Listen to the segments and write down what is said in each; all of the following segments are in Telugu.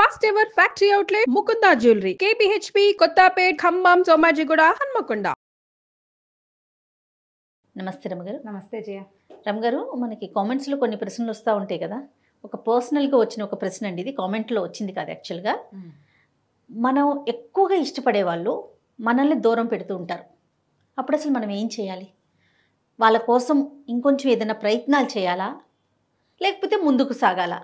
First ever factory outlet Mukunda jewellery KPHP Kothapet Khammam Somajiguda Hanamkonda. నమస్తే రమగారు. నమస్తే జయ. రమగారు, మనకి కామెంట్స్లో కొన్ని ప్రశ్నలు వస్తూ ఉంటాయి కదా. ఒక పర్సనల్గా వచ్చిన ఒక ప్రశ్న అండి, ఇది కామెంట్లో వచ్చింది కాదు యాక్చువల్గా. మనం ఎక్కువగా ఇష్టపడే వాళ్ళు మనల్ని దూరం పెడుతూ ఉంటారు. అప్పుడు అసలు మనం ఏం చేయాలి? వాళ్ళ కోసం ఇంకొంచెం ఏదైనా ప్రయత్నాలు చేయాలా, లేకపోతే ముందుకు సాగాలా?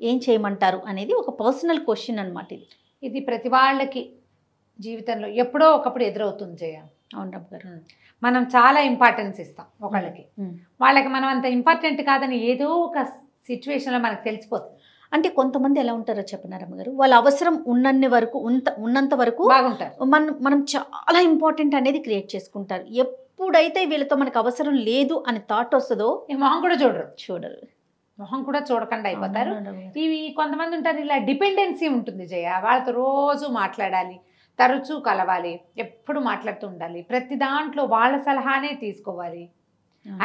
ఏం చేయమంటారు అనేది ఒక పర్సనల్ క్వశ్చన్ అనమాట. ఇది ప్రతి వాళ్ళకి జీవితంలో ఎప్పుడో ఒకప్పుడు ఎదురవుతుంది జయ. అవును రమగారు. మనం చాలా ఇంపార్టెన్స్ ఇస్తాం ఒకళ్ళకి, వాళ్ళకి మనం అంత ఇంపార్టెంట్ కాదని ఏదో ఒక సిచ్యువేషన్లో మనకు తెలిసిపోతుంది. అంటే కొంతమంది ఎలా ఉంటారో చెప్పిన రమగారు, వాళ్ళ అవసరం ఉన్నంత వరకు బాగుంటారు. మనం చాలా ఇంపార్టెంట్ అనేది క్రియేట్ చేసుకుంటారు. ఎప్పుడైతే వీళ్ళతో మనకు అవసరం లేదు అని థాట్ వస్తుందో మొహం కూడా చూడరు, మొహం కూడా చూడకుండా అయిపోతారు. ఇవి కొంతమంది ఉంటారు, ఇలా డిపెండెన్సీ ఉంటుంది జయ. వాళ్ళతో రోజు మాట్లాడాలి, తరచూ కలవాలి, ఎప్పుడు మాట్లాడుతూ ఉండాలి, ప్రతి దాంట్లో వాళ్ళ సలహానే తీసుకోవాలి,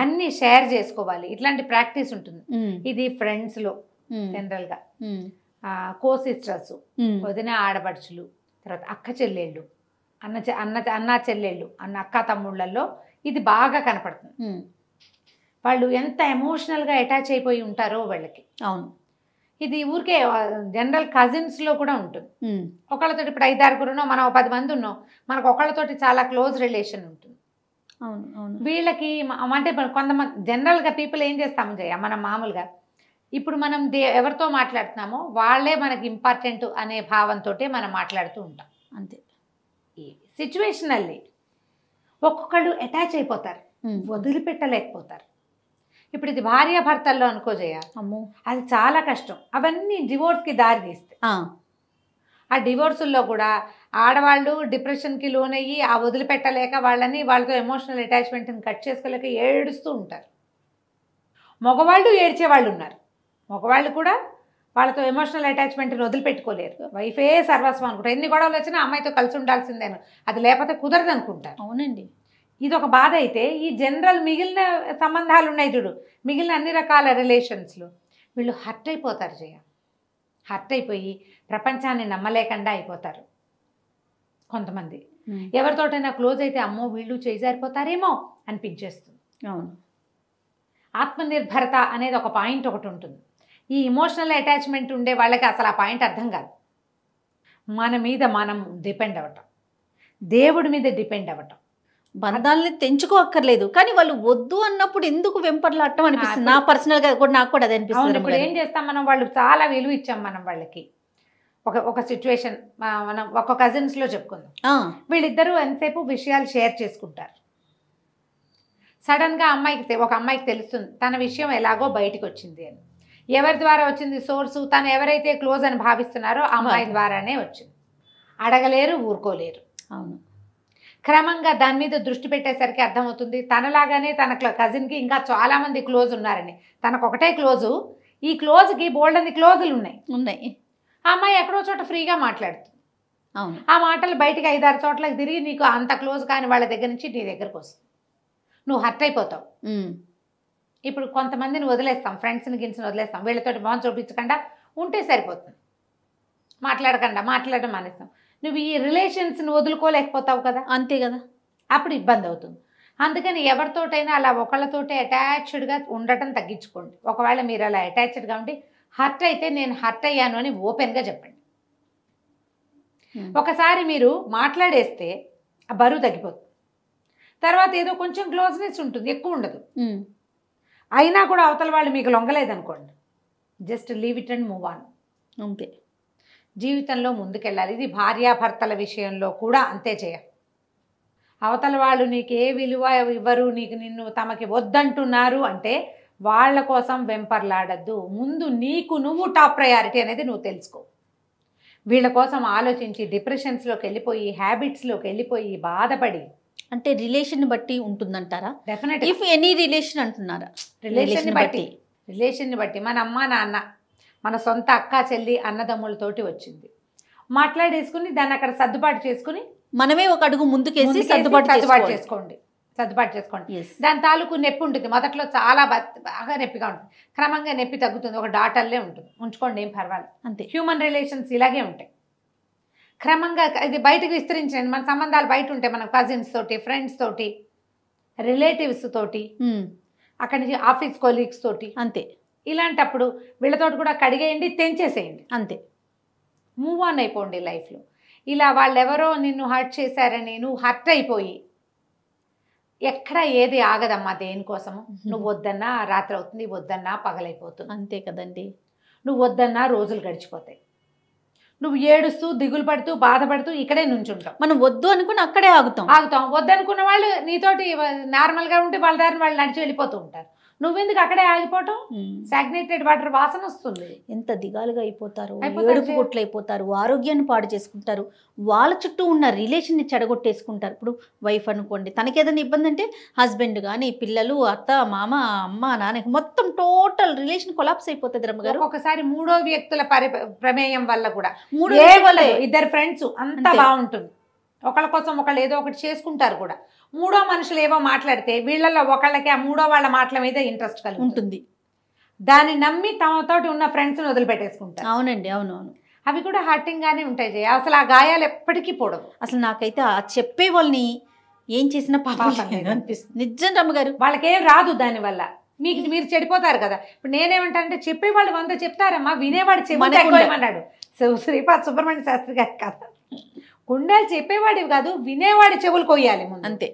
అన్ని షేర్ చేసుకోవాలి. ఇట్లాంటి ప్రాక్టీస్ ఉంటుంది. ఇది ఫ్రెండ్స్లో జనరల్గా, కో సిస్టర్స్, వదిన ఆడపడుచులు, తర్వాత అక్క చెల్లెళ్ళు, అన్న చెల్లెళ్ళు, అక్క తమ్ముళ్ళల్లో ఇది బాగా కనపడుతుంది. వాళ్ళు ఎంత ఎమోషనల్గా అటాచ్ అయిపోయి ఉంటారో వాళ్ళకి. అవును. ఇది ఊరికే జనరల్ కజిన్స్లో కూడా ఉంటుంది. ఒకళ్ళతోటి ఇప్పుడు 5-6 ఉన్నాం, మనం 10 మంది ఉన్నాం, మనకు ఒకళ్ళతోటి చాలా క్లోజ్ రిలేషన్ ఉంటుంది. అవును అవును. వీళ్ళకి అంటే కొంతమంది జనరల్గా పీపుల్ ఏం చేస్తాము జయ, మనం మామూలుగా ఇప్పుడు మనం ఎవరితో మాట్లాడుతున్నామో వాళ్ళే మనకి ఇంపార్టెంట్ అనే భావంతో మనం మాట్లాడుతూ ఉంటాం. అంతే. సిచ్యువేషనల్లీ ఒక్కొక్కళ్ళు అటాచ్ అయిపోతారు, వదిలిపెట్టలేకపోతారు. ఇప్పుడు ఇది భార్యాభర్తల్లో అనుకో జయ, అమ్మో అది చాలా కష్టం. అవన్నీ డివోర్స్కి దారి తీస్తాయి. ఆ డివోర్సుల్లో కూడా ఆడవాళ్ళు డిప్రెషన్కి లోనయ్యి ఆ వదిలిపెట్టలేక వాళ్ళతో ఎమోషనల్ అటాచ్మెంట్ని కట్ చేసుకోలేక ఏడుస్తూ ఉంటారు. మగవాళ్ళు ఏడ్చేవాళ్ళు ఉన్నారు. మగవాళ్ళు కూడా వాళ్ళతో ఎమోషనల్ అటాచ్మెంట్ని వదిలిపెట్టుకోలేరు. వైఫే సర్వస్వం అనుకుంటారు. ఎన్ని గొడవలు వచ్చినా అమ్మాయితో కలిసి ఉండాల్సిందేను, అది లేకపోతే కుదరదు అనుకుంటారు. అవునండి. ఇది ఒక బాధ. అయితే ఈ జనరల్ మిగిలిన సంబంధాలు ఉన్నాయి చూడు, మిగిలిన అన్ని రకాల రిలేషన్స్లో వీళ్ళు హర్ట్ అయిపోతారు జయ. హర్ట్ అయిపోయి ప్రపంచాన్ని నమ్మలేకుండా అయిపోతారు. కొంతమంది ఎవరితోటైనా క్లోజ్ అయితే అమ్మో వీళ్ళు చేజారిపోతారేమో అనిపించేస్తుంది. అవును. ఆత్మనిర్భరత అనేది ఒక పాయింట్ ఒకటి ఉంటుంది. ఈ ఇమోషనల్ అటాచ్మెంట్ ఉండే వాళ్ళకి అసలు ఆ పాయింట్ అర్థం కాదు. మన మీద మనం డిపెండ్ అవ్వటం, దేవుడి మీద డిపెండ్ అవ్వటం. బంధాలని తెంచుకోక్కర్లేదు, కానీ వాళ్ళు వద్దు అన్నప్పుడు ఎందుకు వెంపర్లాడటం అనిపిస్తుంది. నా పర్సనల్గా కూడా నాకు కూడా అది అనిపిస్తుంది. ఇప్పుడు ఏం చేస్తాం మనం, వాళ్ళు చాలా విలువ ఇచ్చాం మనం వాళ్ళకి. ఒక సిచ్యువేషన్ మనం ఒక కజిన్స్లో చెప్పుకుందాం. వీళ్ళిద్దరూ ఎంతసేపు విషయాలు షేర్ చేసుకుంటారు. సడన్గా ఒక అమ్మాయికి తెలుస్తుంది తన విషయం ఎలాగో బయటకు వచ్చింది అని. ఎవరి ద్వారా వచ్చింది సోర్సు? తను ఎవరైతే క్లోజ్ అని భావిస్తున్నారో ఆ అమ్మాయి ద్వారానే వచ్చింది. అడగలేరు, ఊరుకోలేరు. అవును. క్రమంగా దాని మీద దృష్టి పెట్టేసరికి అర్థమవుతుంది తనలాగానే తన కజిన్కి ఇంకా చాలామంది క్లోజ్ ఉన్నారని. తనకు ఒకటే క్లోజు, ఈ క్లోజ్కి బోల్డన్ని క్లోజులు ఉన్నాయి. ఆ అమ్మాయి ఎక్కడో చోట ఫ్రీగా మాట్లాడుతుంది. అవును. ఆ మాటలు బయటికి 5-6 చోట్లకి తిరిగి నీకు అంత క్లోజ్ కాని వాళ్ళ దగ్గర నుంచి నీ దగ్గరకు వస్తుంది. నువ్వు హర్ట్ అయిపోతావు. ఇప్పుడు కొంతమందిని వదిలేస్తాం, ఫ్రెండ్స్ని గిన్స్ని వదిలేస్తాం. వీళ్ళతోటి మొహం చూపించకుండా ఉంటే సరిపోతుంది, మాట్లాడడం మానేస్తాం. నువ్వు ఈ రిలేషన్స్ని వదులుకోలేకపోతావు కదా. అంతే కదా, అప్పుడు ఇబ్బంది అవుతుంది. అందుకని ఎవరితోటైనా అలా ఒకళ్ళతోటే అటాచ్డ్గా ఉండటం తగ్గించుకోండి. ఒకవేళ మీరు అలా అటాచ్డ్గా ఉండి హర్ట్ అయితే నేను హర్ట్ అయ్యాను అని ఓపెన్గా చెప్పండి. ఒకసారి మీరు మాట్లాడేస్తే ఆ బరువు తగ్గిపోతుంది. తర్వాత ఏదో కొంచెం క్లోజ్నెస్ ఉంటుంది, ఎక్కువ ఉండదు. అయినా కూడా అవతల వాళ్ళు మీకు లొంగలేదనుకోండి, just leave it and move on. అంతే. జీవితంలో ముందుకెళ్ళాలి. ఇది భార్యాభర్తల విషయంలో కూడా అంతే చేయాలి. అవతల వాళ్ళు నీకు ఏ విలువ ఇవ్వరు, నిన్ను తమకి వద్దంటున్నారు అంటే వాళ్ళ కోసం వెంపర్లాడద్దు. ముందు నీకు నువ్వు టాప్ ప్రయారిటీ అనేది నువ్వు తెలుసుకో. వీళ్ళ కోసం ఆలోచించి డిప్రెషన్స్లోకి వెళ్ళిపోయి, హ్యాబిట్స్లోకి వెళ్ళిపోయి బాధపడి, అంటే రిలేషన్ బట్టి ఉంటుందంటారా? డెఫినెట్. ఇఫ్ ఎనీ రిలేషన్ అంటున్నారా? రిలేషన్ని బట్టి మన అమ్మ నాన్న, మన సొంత అక్క చెల్లి అన్నదమ్ములతోటి వచ్చింది, మాట్లాడేసుకుని దాన్ని అక్కడ సర్దుబాటు చేసుకుని మనమే ఒక అడుగు ముందుకేసి సర్దుబాటు చేసుకోండి. సర్దుబాటు చేసుకోండి. ఎస్ దాని తాలూకు నొప్పి ఉంటుంది, మొదట్లో చాలా బాగా నొప్పిగా ఉంటుంది, క్రమంగా నొప్పి తగ్గుతుంది, ఒక డాటర్లే ఉంటుంది, ఉంచుకోండి, ఏం పర్వాలేదు. అంతే. హ్యూమన్ రిలేషన్స్ ఇలాగే ఉంటాయి, క్రమంగా ఇది బయటకు విస్తరించండి. మన సంబంధాలు బయట ఉంటాయి, మన కజిన్స్ తోటి, ఫ్రెండ్స్ తోటి, రిలేటివ్స్ తోటి, అక్కడి నుంచి ఆఫీస్ కొలీగ్స్ తోటి. అంతే. ఇలాంటప్పుడు వీళ్ళతోటి కూడా కడిగేయండి, తెంచేసేయండి, అంతే. మూవ్ ఆన్ అయిపోండి లైఫ్లో. ఇలా వాళ్ళెవరో నిన్ను హర్ట్ చేశారని నువ్వు హర్ట్ అయిపోయి ఎక్కడ ఏది ఆగదమ్మా దేనికోసము. నువ్వు వద్దన్నా రాత్రి అవుతుంది, వద్దన్నా పగలైపోతుంది, అంతే కదండి. నువ్వు వద్దన్నా రోజులు గడిచిపోతాయి, నువ్వు ఏడుస్తూ దిగులు పడుతూ బాధపడుతూ ఇక్కడే నుంచుంటావు. మనం వద్దు అనుకుని అక్కడే ఆగుతాం. వద్దనుకున్న వాళ్ళు నీతోటి నార్మల్గా ఉంటే వాళ్ళ దారిని వాళ్ళు నడిచి వెళ్ళిపోతూ ఉంటారు, నువ్వెందుకు అక్కడే ఆగిపోవటం? స్టాగ్నేటెడ్ వాటర్ వాసన వస్తుంది. ఎంత దిగాలుగా అయిపోతారు, ఏడుపు గుట్లు అయిపోతారు, ఆరోగ్యాన్ని పాడు చేసుకుంటారు, వాళ్ళ చుట్టూ ఉన్న రిలేషన్ని చెడగొట్టేసుకుంటారు. ఇప్పుడు వైఫ్ అనుకోండి, తనకేదైనా ఇబ్బంది అంటే హస్బెండ్ కానీ పిల్లలు, అత్త, మామ, అమ్మ, నాన్న, మొత్తం టోటల్ రిలేషన్ కొలాప్స్ అయిపోతుంది రమ్మగారు. ఒకసారి మూడో వ్యక్తుల ప్రమేయం వల్ల కూడా, ఇద్దరు ఫ్రెండ్స్ అంతా బాగుంటుంది, ఒకళ్ళ కోసం ఒకళ్ళు ఏదో ఒకటి చేసుకుంటారు కూడా, మూడో మనుషులు ఏవో మాట్లాడితే వీళ్ళల్లో ఒకళ్ళకి ఆ మూడో వాళ్ళ మాటల మీద ఇంట్రెస్ట్ కలిగి ఉంటుంది, దాన్ని నమ్మి తమతోటి ఉన్న ఫ్రెండ్స్ని వదిలిపెట్టేసుకుంటారు. అవునండి, అవునవును. అవి కూడా హార్టింగ్ గానే ఉంటాయి జయ, అసలు ఆ గాయాలు ఎప్పటికీ పోడవు. అసలు నాకైతే ఆ చెప్పే వాళ్ళని ఏం చేసినా పాపం అనిపిస్తుంది. నిజం రమ్మగారు, వాళ్ళకేం రాదు దానివల్ల, మీరు చెడిపోతారు కదా. ఇప్పుడు నేనేమంటానంటే చెప్పేవాళ్ళు 100 చెప్తారమ్మా, వినేవాడు చెప్పమన్నాడు శ్రీపాద సుబ్రహ్మణ్య శాస్త్రి గారి కథ. గుండాలు చెప్పేవాడివి కాదు, వినేవాడి చెవులు కొయ్యాలి ముందు. అంతే.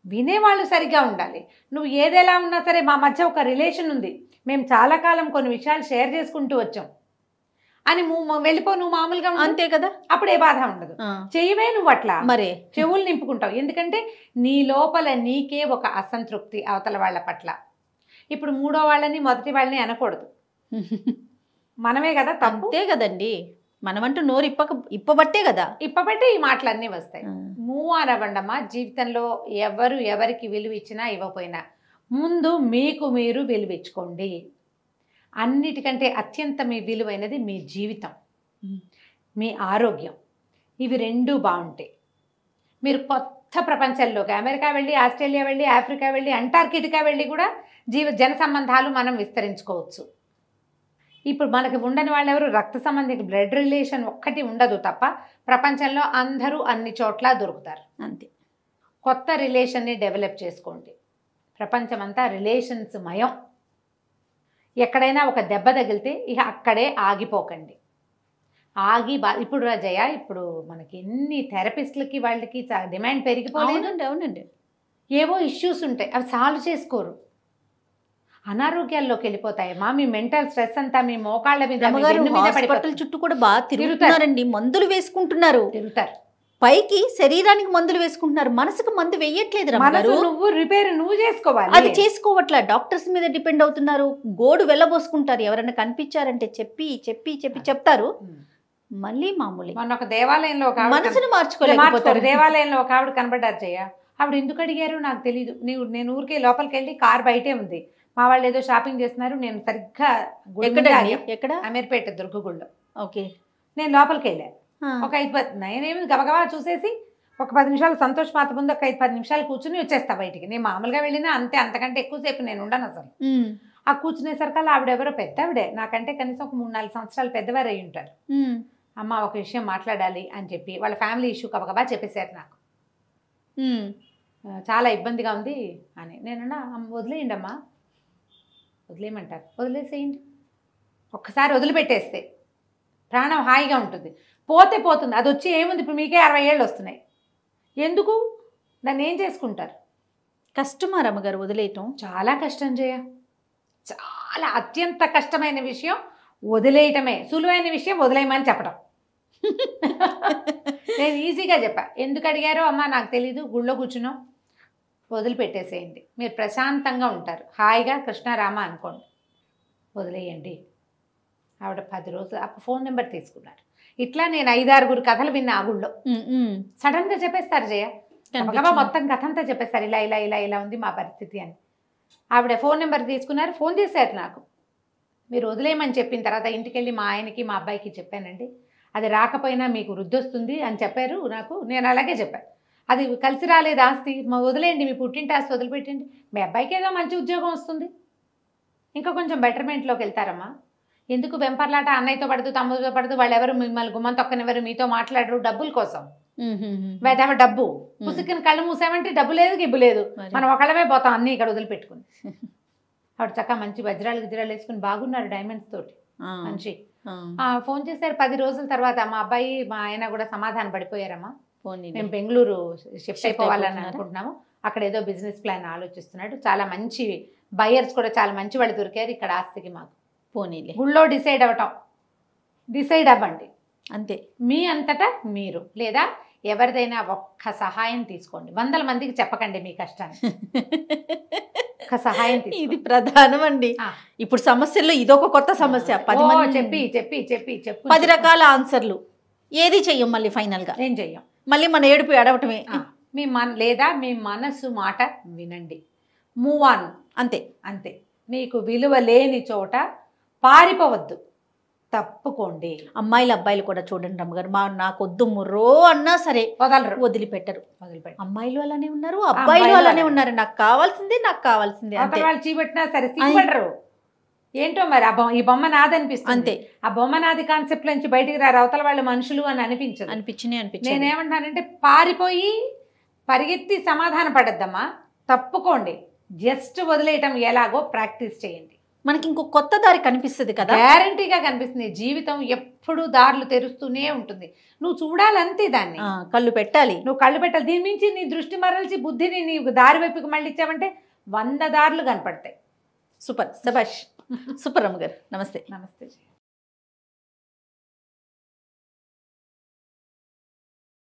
వినేవాళ్ళు సరిగ్గా ఉండాలి. నువ్వు ఏదెలా ఉన్నా సరే, మా మధ్య ఒక రిలేషన్ ఉంది, మేము చాలా కాలం కొన్ని విషయాలు షేర్ చేసుకుంటూ వచ్చాం అని వెళ్ళిపో, నువ్వు మామూలుగా అంతే కదా, అప్పుడు ఏ బాధ ఉండదు. చెయ్యవే నువ్వు అట్లా మరే చెవులు నింపుకుంటావు, ఎందుకంటే నీ లోపల నీకే ఒక అసంతృప్తి అవతల వాళ్ళ పట్ల. ఇప్పుడు మూడో వాళ్ళని మొదటి వాళ్ళని అనకూడదు, మనమే కదా తప్పే కదండి. మనమంటూ నోరు ఇప్పబట్టే కదా, ఇప్పబట్టే ఈ మాటలన్నీ వస్తాయి. మూవ్ ఆన్ అవ్వండమ్మా. జీవితంలో ఎవరికి విలువ ఇచ్చినా ఇవ్వకపోయినా ముందు మీకు మీరు విలువించుకోండి. అన్నిటికంటే అత్యంత మీ విలువైనది మీ జీవితం, మీ ఆరోగ్యం. ఇవి రెండూ బాగుంటాయి. మీరు కొత్త ప్రపంచంలోకి అమెరికా వెళ్ళి, ఆస్ట్రేలియా వెళ్ళి, ఆఫ్రికా వెళ్ళి, అంటార్కిటికా వెళ్ళి కూడా జన సంబంధాలు మనం విస్తరించుకోవచ్చు. ఇప్పుడు మనకి ఉండని వాళ్ళు ఎవరు, రక్త సంబంధిక బ్లడ్ రిలేషన్ ఒక్కటి ఉండదు తప్ప ప్రపంచంలో అందరూ అన్ని చోట్ల దొరుకుతారు. అంతే. కొత్త రిలేషన్ని డెవలప్ చేసుకోండి. ప్రపంచం అంతా రిలేషన్స్ మయం. ఎక్కడైనా ఒక దెబ్బ తగిలితే ఇక అక్కడే ఆగిపోకండి. ఇప్పుడు రాజయ్య, ఇప్పుడు మనకి ఎన్ని థెరపిస్టులకి వాళ్ళకి డిమాండ్ పెరిగిపోలేదండి. అవునండి, ఏవో ఇష్యూస్ ఉంటాయి, అవి సాల్వ్ చేసుకోరు, అనారోగ్యాల్లోకి వెళ్ళిపోతాయమ్మా. మీ మెంటల్ స్ట్రెస్ అంతా మీ మోకాళ్ళ మీద, హాస్పిటల్ చుట్టూ కూడా బాగా తిరుగుతారండి, మందులు వేసుకుంటున్నారు, తిరుగుతారు. పైకి శరీరానికి మందులు వేసుకుంటున్నారు, మనసుకు మందు వేయట్లేదు. నువ్వు రిపేర్ నువ్వు చేసుకోవాలి, అది చేసుకోవట్లా. డాక్టర్స్ మీద డిపెండ్ అవుతున్నారు, గోడు వెళ్ళబోసుకుంటారు. ఎవరైనా కనిపించారంటే చెప్పి చెప్పి చెప్పి చెప్తారు, మళ్ళీ మామూలు. మొన్న ఒక దేవాలయంలో మనసును మార్చుకోలేకపోతారు. దేవాలయంలో ఒక ఆవిడ కనబడ్డారు జయ. ఆవిడ ఎందుకు అడిగారు నాకు తెలియదు. నేను ఊరికే లోపలికి వెళ్ళి కార్ బయటే ఉంది, మా వాళ్ళు ఏదో షాపింగ్ చేస్తున్నారు, నేను సరిగ్గా ఎక్కడ అమీర్పేట దుర్గగుళ్ళో. ఓకే. నేను లోపలికి వెళ్ళాను, ఒక 5-10 నేనేమి గబగబా చూసేసి ఒక 10 నిమిషాలు సంతోష్ మాత ముందు ఒక 5-10 నిమిషాలు కూర్చుని వచ్చేస్తా బయటికి. నేను మామూలుగా వెళ్ళినా అంతే, అంతకంటే ఎక్కువసేపు నేను ఉండను అసలు. ఆ కూర్చునేసరికల్లా ఆవిడెవరో పెద్ద ఆవిడే, నాకంటే కనీసం ఒక 3-4 సంవత్సరాలు పెద్దవారు అయి ఉంటారు. అమ్మ ఒక విషయం మాట్లాడాలి అని చెప్పి వాళ్ళ ఫ్యామిలీ ఇష్యూ గబగబా చెప్పేశారు నాకు. చాలా ఇబ్బందిగా ఉంది అని. నేనన్నా వదిలేయండి అమ్మా, వదిలేయమంటారు, వదిలేసేయండి. ఒక్కసారి వదిలిపెట్టేస్తే ప్రాణం హాయిగా ఉంటుంది. పోతే పోతుంది, అది వచ్చి ఏముంది. ఇప్పుడు మీకే 60 ఏళ్ళు వస్తున్నాయి, ఎందుకు దాన్ని ఏం చేసుకుంటారు? కష్టమా రమ్మగారు వదిలేయటం? చాలా కష్టం జయ, చాలా అత్యంత కష్టమైన విషయం వదిలేయటమే. సులువైన విషయం వదిలేయమని చెప్పడం. నేను ఈజీగా చెప్పా. ఎందుకు అడిగారో అమ్మ నాకు తెలీదు, గుళ్ళో కూర్చున్నాం, వదిలిపెట్టేసేయండి, మీరు ప్రశాంతంగా ఉంటారు, హాయిగా కృష్ణారామ అనుకోండి, వదిలేయండి. ఆవిడ 10 రోజులు ఫోన్ నెంబర్ తీసుకున్నారు. ఇట్లా నేను 5-6 కథలు విన్నా ఆ గుళ్ళో. సడన్గా చెప్పేస్తారు జయ, మొత్తం కథ అంతా చెప్పేస్తారు, ఇలా ఇలా ఇలా ఇలా ఉంది మా పరిస్థితి అని. ఆవిడ ఫోన్ నెంబర్ తీసుకున్నారు, ఫోన్ చేశారు నాకు. మీరు వదిలేయమని చెప్పిన తర్వాత ఇంటికి వెళ్ళి మా ఆయనకి మా అబ్బాయికి చెప్పానండి, అది రాకపోయినా మీకు వృద్ధి వస్తుంది అని చెప్పారు నాకు. నేను అలాగే చెప్పాను. అది కలిసి రాలేదు ఆస్తి, వదిలేయండి, మీ పుట్టింటి ఆస్తి వదిలిపెట్టండి, మీ అబ్బాయికి ఏదో మంచి ఉద్యోగం వస్తుంది, ఇంకా కొంచెం బెటర్మెంట్లోకి వెళ్తారమ్మా. ఎందుకు వెంపర్లాట? అన్నయ్యతో పడదు, తమ్ముడితో పడదు, వాళ్ళు ఎవరు మిమ్మల్ని గుమ్మం తొక్కనివ్వరు, మీతో మాట్లాడరు, డబ్బుల కోసం. డబ్బు పుసుకుని కళ్ళు మూసామంటే డబ్బు లేదు, గిబ్బు లేదు, మనం ఒకళ్ళమే పోతాం అన్ని ఇక్కడ వదిలిపెట్టుకుని. ఆవిడ చక్కగా మంచి వజ్రాలు గిజ్రాలు వేసుకుని బాగున్నారు, డైమండ్స్ తోటి మంచి. ఫోన్ చేశారు 10 రోజుల తర్వాత. మా అబ్బాయి మా ఆయన కూడా సమాధానం పడిపోయారమ్మా, మేము బెంగళూరు షిఫ్ట్ అయిపోవాలని అనుకుంటున్నాము, అక్కడ ఏదో బిజినెస్ ప్లాన్ ఆలోచిస్తున్నాడు, చాలా మంచి బయర్స్ కూడా చాలా మంచి వాళ్ళు దొరికారు ఇక్కడ ఆస్తికి మాకు. పోనీలే, గుళ్ళో డిసైడ్ అవ్వండి అంతే, మీ అంతటా మీరు, లేదా ఎవరిదైనా ఒక్క సహాయం తీసుకోండి, 100 మందికి చెప్పకండి మీ కష్టాన్ని, ఒక్క సహాయం. ఇది ప్రధానం అండి. ఇప్పుడు సమస్యల్లో ఇదొక కొత్త సమస్య, 10 మంది చెప్పి 10 రకాల ఆన్సర్లు, ఏది చెయ్యం మళ్ళీ ఫైనల్ గా, ఏం చెయ్యం, మళ్ళీ మన ఏడుపు ఏడవటమే. లేదా మీ మనసు మాట వినండి, మూవ్ ఆన్, అంతే అంతే. మీకు విలువ లేని చోట పారిపోవద్దు, తప్పుకోండి. అమ్మాయిలు అబ్బాయిలు కూడా చూడండి రమ్మగారు, నాకొద్దు ముర్రో అన్నా సరే వదిలిపెట్టరు. అమ్మాయిలు అలానే ఉన్నారు, అబ్బాయిలు అలానే ఉన్నారు, నాకు కావాల్సిందే వాళ్ళు చీపెట్టినా సరే సిగ్గుపడరు. ఏంటో మరి ఈ బొమ్మ నాదనిపిస్తుంది అంతే, ఆ బొమ్మ నాది కాన్సెప్ట్ నుంచి బయటికి రారు, అవతల వాళ్ళు మనుషులు అని అనిపించింది. నేనేమంటానంటే పారిపోయి పరిగెత్తి సమాధాన పడద్దమ్మా, తప్పుకోండి, జస్ట్ వదిలేయటం ఎలాగో ప్రాక్టీస్ చేయండి. మనకి ఇంకో కొత్త దారి కనిపిస్తుంది కదా, గ్యారంటీగా కనిపిస్తుంది. జీవితం ఎప్పుడు దారులు తెరుస్తూనే ఉంటుంది, నువ్వు చూడాలంతే, దాన్ని కళ్ళు పెట్టాలి, నువ్వు కళ్ళు పెట్టాలి. దీని నుంచి నీ దృష్టి మరల్చి బుద్ధిని నీ దారి వైపుకి మళ్ళీ ఇచ్చావంటే 100 దారులు కనపడతాయి. సూపర్, శభాష్, సూపర్ రమ్మ గారు, నమస్తే. నమస్తే.